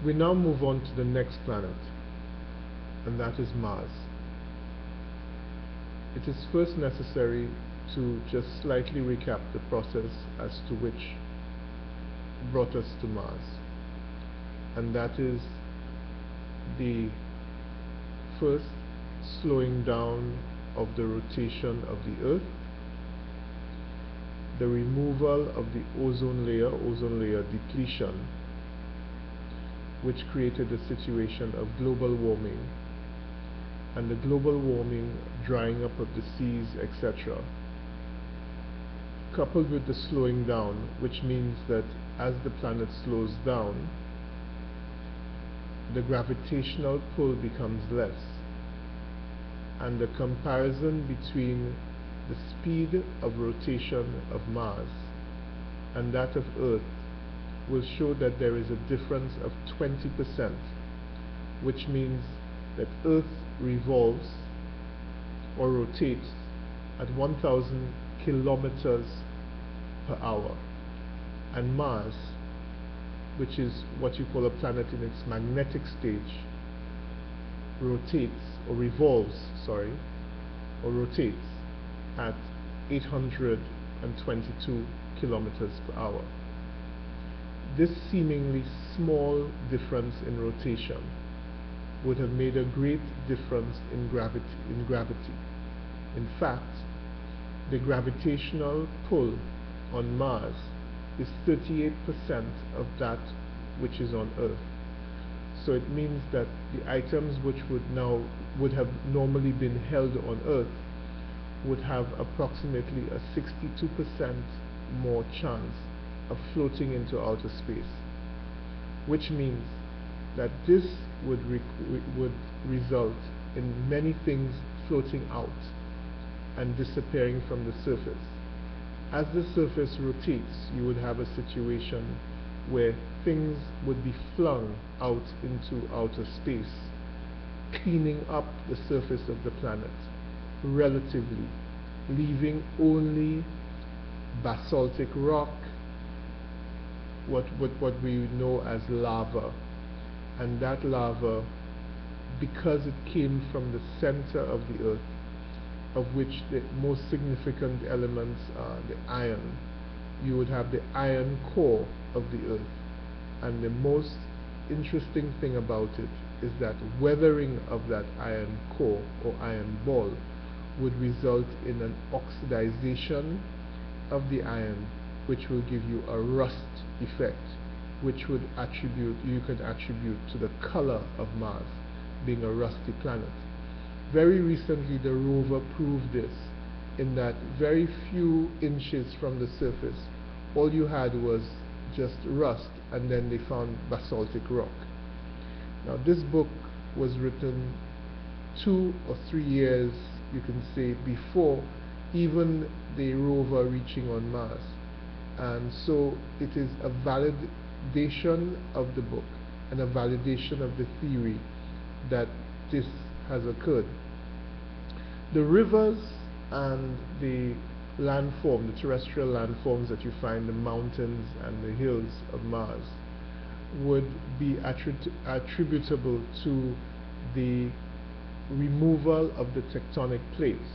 We now move on to the next planet, and that is Mars. It is first necessary to just slightly recap the process as to which brought us to Mars, and that is the first slowing down of the rotation of the Earth, the removal of the ozone layer depletion, which created a situation of global warming, and the global warming, drying up of the seas, etc., coupled with the slowing down, which means that as the planet slows down, the gravitational pull becomes less, and the comparison between the speed of rotation of Mars and that of Earth will show that there is a difference of 20%, which means that Earth revolves or rotates at 1,000 kilometers per hour, and Mars, which is what you call a planet in its magnetic stage, rotates at 822 kilometers per hour. This seemingly small difference in rotation would have made a great difference in gravity. In fact, the gravitational pull on Mars is 38% of that which is on Earth. So it means that the items which would have normally been held on Earth would have approximately a 62% more chance of floating into outer space, which means that this would result in many things floating out and disappearing from the surface. As the surface rotates, you would have a situation where things would be flung out into outer space, cleaning up the surface of the planet relatively, leaving only basaltic rock, what we know as lava. And that lava, because it came from the center of the Earth, of which the most significant elements are the iron, you would have the iron core of the Earth. And the most interesting thing about it is that weathering of that iron core or iron ball would result in an oxidization of the iron, which will give you a rust effect, which you could attribute to the color of Mars being a rusty planet. Very recently, the rover proved this, in that very few inches from the surface, all you had was just rust, and then they found basaltic rock. Now, this book was written 2 or 3 years, you can say, before even the rover reaching on Mars, and so it is a validation of the book and a validation of the theory that this has occurred. The rivers and the landform, the terrestrial landforms that you find, the mountains and the hills of Mars, would be attributable to the removal of the tectonic plates.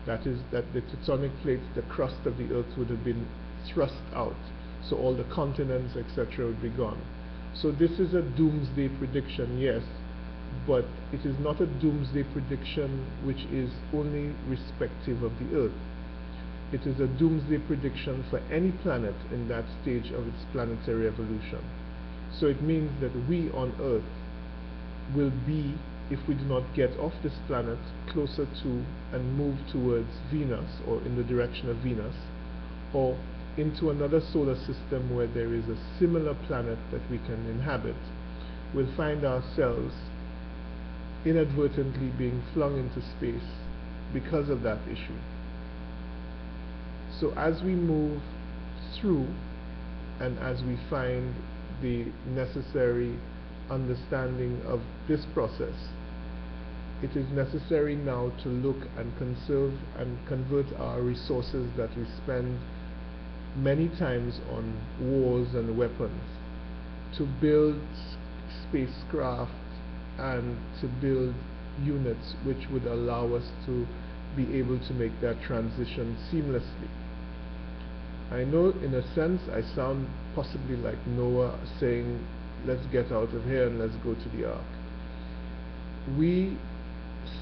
That is, that the tectonic plates, the crust of the Earth, would have been thrust out, so all the continents, etc., would be gone. So this is a doomsday prediction, yes, but it is not a doomsday prediction which is only respective of the Earth. It is a doomsday prediction for any planet in that stage of its planetary evolution. So it means that we on Earth will be, if we do not get off this planet, closer to and move towards Venus, or in the direction of Venus, or into another solar system where there is a similar planet that we can inhabit, we'll find ourselves inadvertently being flung into space because of that issue. So as we move through, and as we find the necessary understanding of this process, it is necessary now to look and conserve and convert our resources that we spend many times on wars and weapons to build spacecraft and to build units which would allow us to be able to make that transition seamlessly. I know in a sense I sound possibly like Noah saying, let's get out of here and let's go to the ark. We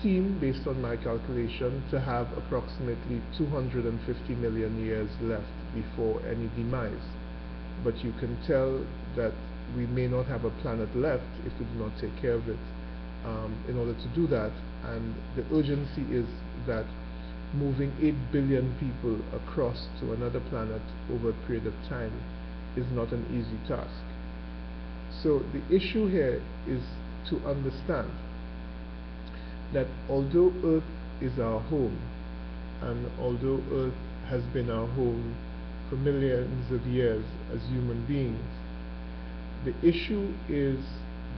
seem, based on my calculation, to have approximately 250 million years left before any demise. But you can tell that we may not have a planet left if we do not take care of it in order to do that. And the urgency is that moving 8 billion people across to another planet over a period of time is not an easy task. So the issue here is to understand that although Earth is our home, and although Earth has been our home for millions of years as human beings, the issue is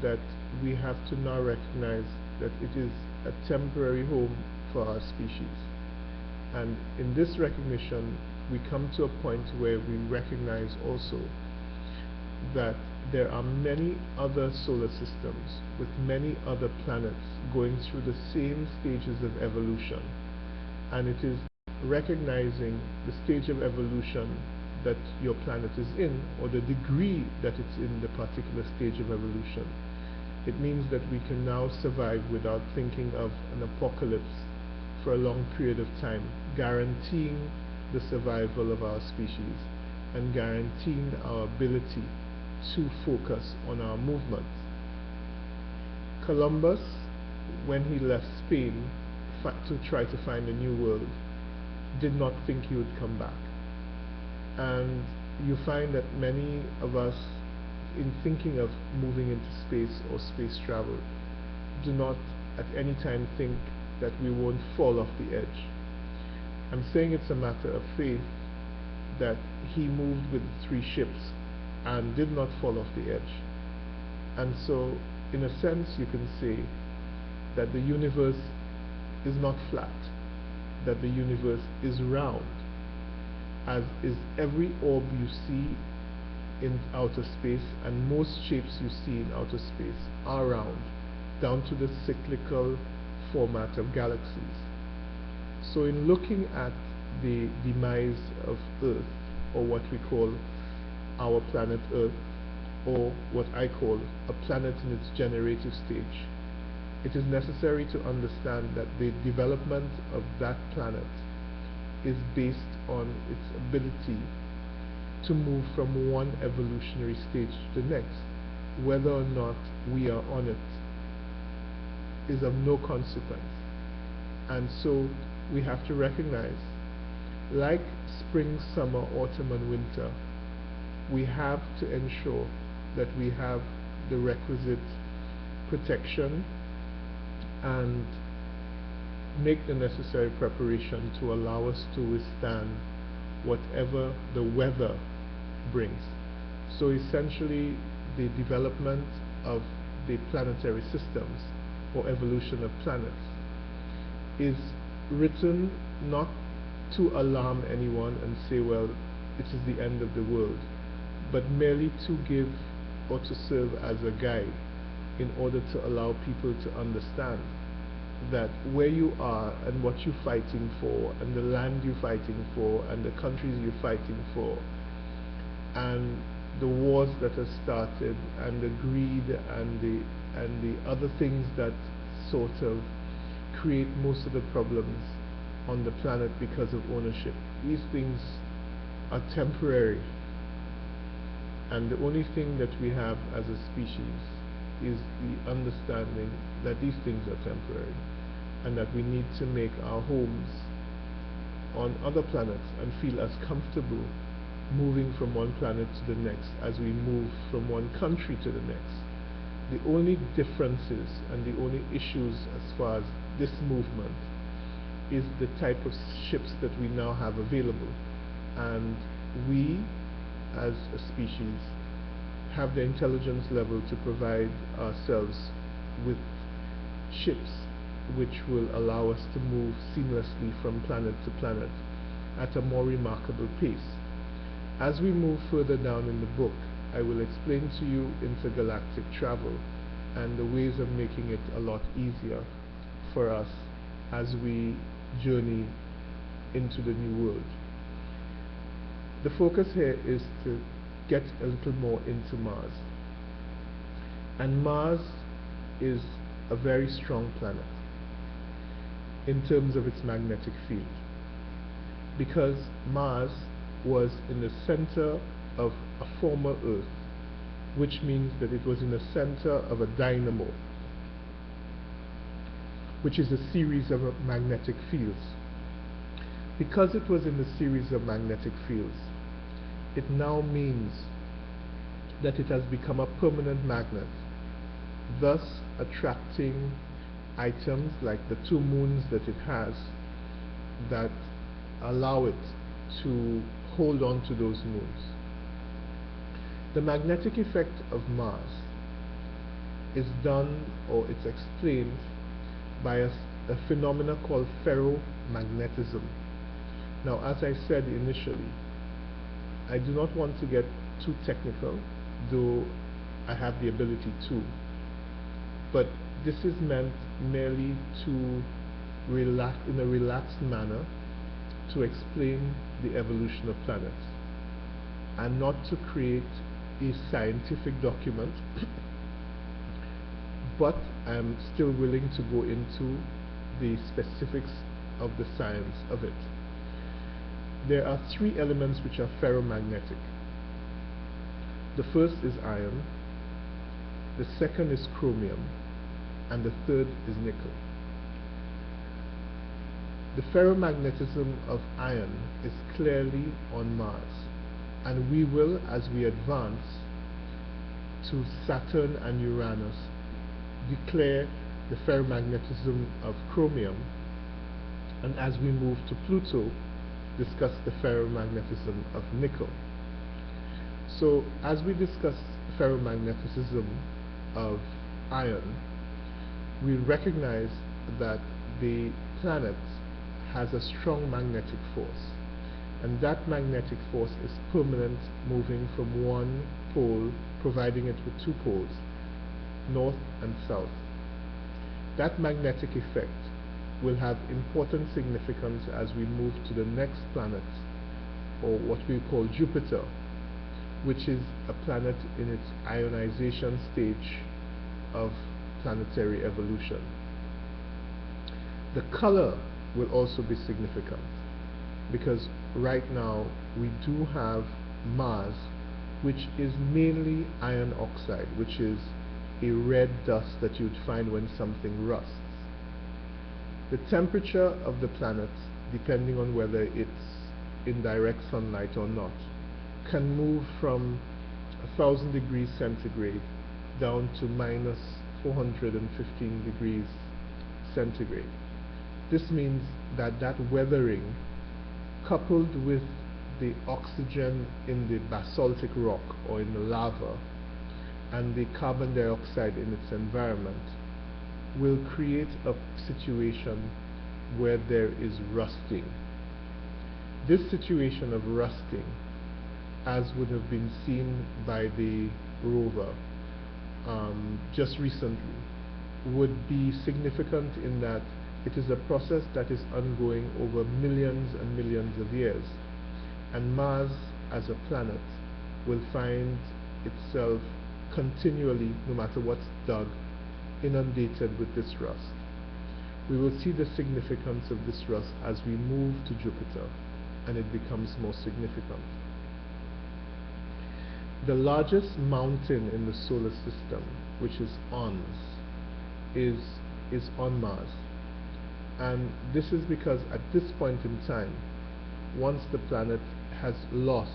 that we have to now recognize that it is a temporary home for our species. And in this recognition, we come to a point where we recognize also that there are many other solar systems with many other planets going through the same stages of evolution. And it is recognizing the stage of evolution that your planet is in, or the degree that it's in the particular stage of evolution. It means that we can now survive without thinking of an apocalypse for a long period of time, guaranteeing the survival of our species and guaranteeing our ability to focus on our movements. Columbus, when he left Spain to try to find a new world, did not think he would come back. And you find that many of us, in thinking of moving into space or space travel, do not at any time think that we won't fall off the edge. I'm saying it's a matter of faith that he moved with 3 ships and did not fall off the edge. And so, in a sense, you can say that the universe is not flat, that the universe is round, as is every orb you see in outer space, and most shapes you see in outer space are round, down to the cyclical format of galaxies. So in looking at the demise of Earth, or what we call our planet Earth, or what I call a planet in its generative stage, it is necessary to understand that the development of that planet is based on its ability to move from one evolutionary stage to the next. Whether or not we are on it is of no consequence. And so we have to recognize, like spring, summer, autumn and winter, we have to ensure that we have the requisite protection and make the necessary preparation to allow us to withstand whatever the weather brings. So essentially, the development of the planetary systems, or evolution of planets, is written not to alarm anyone and say, well, it is the end of the world, but merely to give or to serve as a guide in order to allow people to understand that where you are and what you're fighting for, and the land you're fighting for, and the countries you're fighting for, and the wars that have started, and the greed and the other things that sort of create most of the problems on the planet because of ownership. These things are temporary, and the only thing that we have as a species is the understanding that these things are temporary, and that we need to make our homes on other planets and feel as comfortable moving from one planet to the next as we move from one country to the next. The only differences and the only issues as far as this movement is the type of ships that we now have available, and we as a species have the intelligence level to provide ourselves with ships which will allow us to move seamlessly from planet to planet at a more remarkable pace. As we move further down in the book, I will explain to you intergalactic travel and the ways of making it a lot easier for us as we journey into the new world. The focus here is to get a little more into Mars. And Mars is a very strong planet in terms of its magnetic field, because Mars was in the center of a former Earth, which means that it was in the center of a dynamo, which is a series of magnetic fields. Because it was in the series of magnetic fields, it now means that it has become a permanent magnet, thus attracting items like the 2 moons that it has that allow it to hold on to those moons. The magnetic effect of Mars is done, or it's explained, by a phenomena called ferromagnetism. Now, as I said initially, I do not want to get too technical, though I have the ability to, but this is meant merely to relax, in a relaxed manner, to explain the evolution of planets, and not to create a scientific document, but I'm still willing to go into the specifics of the science of it. There are 3 elements which are ferromagnetic. The first is iron, the second is chromium, and the third is nickel. The ferromagnetism of iron is clearly on Mars, and we will, as we advance to Saturn and Uranus, declare the ferromagnetism of chromium, and as we move to Pluto, discuss the ferromagnetism of nickel. So as we discuss ferromagnetism of iron, we recognize that the planet has a strong magnetic force, and that magnetic force is permanent, moving from one pole, providing it with 2 poles, north and south. That magnetic effect will have important significance as we move to the next planet, or what we call Jupiter, which is a planet in its ionization stage of planetary evolution. The color will also be significant, because right now we do have Mars, which is mainly iron oxide, which is a red dust that you'd find when something rusts. The temperature of the planet, depending on whether it's in direct sunlight or not, can move from 1000 degrees centigrade down to minus 415 degrees centigrade. This means that weathering, coupled with the oxygen in the basaltic rock or in the lava, and the carbon dioxide in its environment, will create a situation where there is rusting. This situation of rusting, as would have been seen by the rover just recently, would be significant in that it is a process that is ongoing over millions and millions of years, and Mars as a planet will find itself continually, no matter what's dug, inundated with this rust. We will see the significance of this rust as we move to Jupiter, and it becomes more significant. The largest mountain in the solar system, which is Ons, is on Mars. And this is because at this point in time, once the planet has lost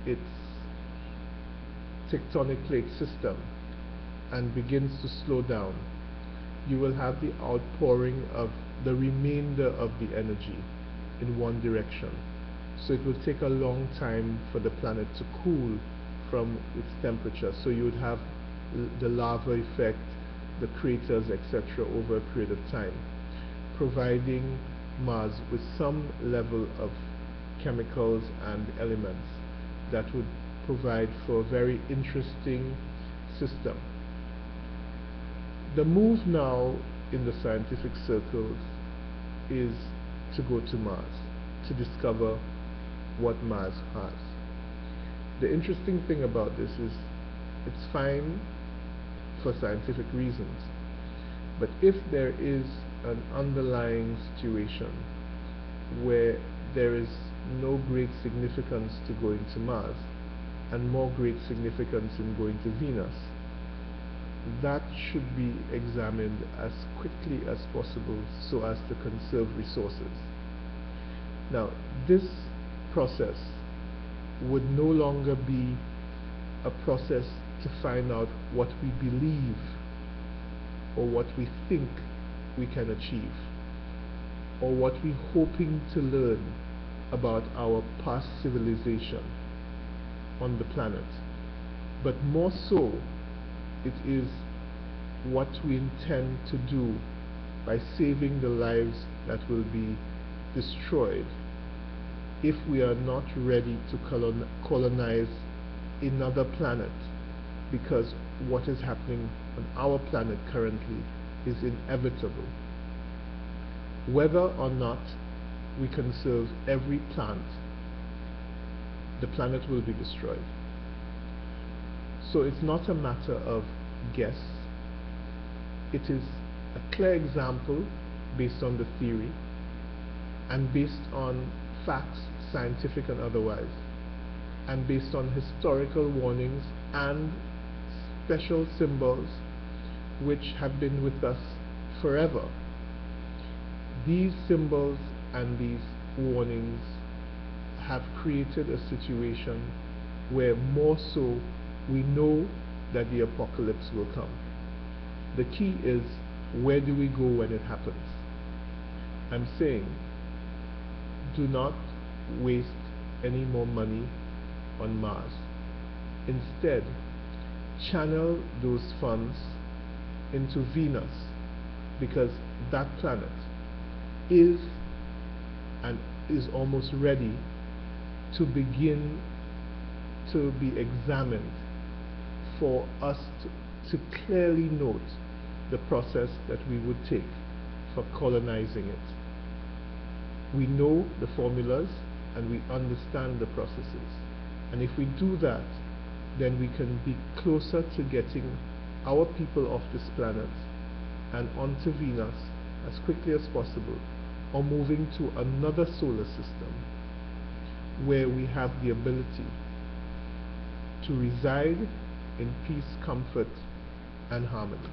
its tectonic plate system and begins to slow down, you will have the outpouring of the remainder of the energy in one direction. So it will take a long time for the planet to cool from its temperature. So you would have the lava effect, the craters, etc. over a period of time, providing Mars with some level of chemicals and elements that would provide for a very interesting system. The move now in the scientific circles is to go to Mars, to discover what Mars has. The interesting thing about this is it's fine for scientific reasons, but if there is an underlying situation where there is no great significance to going to Mars and more great significance in going to Venus, that should be examined as quickly as possible so as to conserve resources. Now, this process would no longer be a process to find out what we believe or what we think we can achieve or what we're hoping to learn about our past civilization on the planet, but more so it is what we intend to do by saving the lives that will be destroyed if we are not ready to colonize another planet, because what is happening on our planet currently is inevitable. Whether or not we conserve every plant, the planet will be destroyed. So it's not a matter of guess. It is a clear example based on the theory and based on facts, scientific and otherwise, and based on historical warnings and special symbols which have been with us forever. These symbols and these warnings have created a situation where more so we know that the apocalypse will come. The key is, where do we go when it happens? I'm saying, do not waste any more money on Mars. Instead, channel those funds into Venus, because that planet is almost ready to begin to be examined for us to clearly note the process that we would take for colonizing it. We know the formulas and we understand the processes, and if we do that, then we can be closer to getting our people off this planet and onto Venus as quickly as possible, or moving to another solar system where we have the ability to reside in peace, comfort, and harmony.